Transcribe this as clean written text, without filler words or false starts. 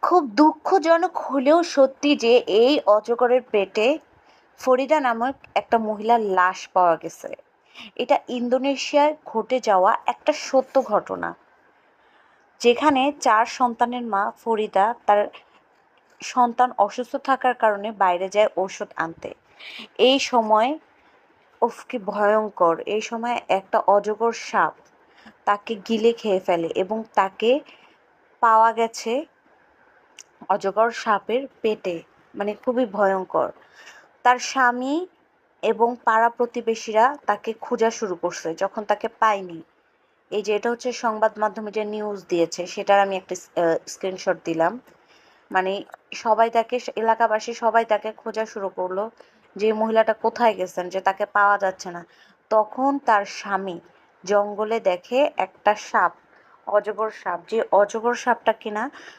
খুব দুঃখজনক হলেও সত্যি যে এই অজগরের পেটে ফরিদা নামক একটা মহিলার লাশ পাওয়া গেছে। এটা ইন্দোনেশিয়ায় ঘটে যাওয়া একটা সত্য ঘটনা, যেখানে ৪ সন্তানের মা ফরিদা তার সন্তান অসুস্থ থাকার কারণে বাইরে যায় ঔষধ আনতে। এই সময়, উফ কি ভয়ঙ্কর! এই সময় একটা অজগর সাপ তাকে গিলে খেয়ে ফেলে এবং তাকে পাওয়া গেছে অজগর সাপের পেটে, মানে খুবই ভয়ঙ্কর। তার স্বামী এবং পাড়া প্রতিবেশীরা তাকে খোঁজা শুরু করছে যখন তাকে পায়নি। এই যে এটা হচ্ছে সংবাদ মাধ্যমে যে নিউজ দিয়েছে সেটার আমি একটা স্ক্রিনশট দিলাম। মানে সবাই তাকে, এলাকাবাসী সবাই তাকে খোঁজা শুরু করলো যে মহিলাটা কোথায় গেছেন, যে তাকে পাওয়া যাচ্ছে না। তখন তার স্বামী জঙ্গলে দেখে একটা সাপ, অজগর সাপ, যে অজগর সাপটা কিনা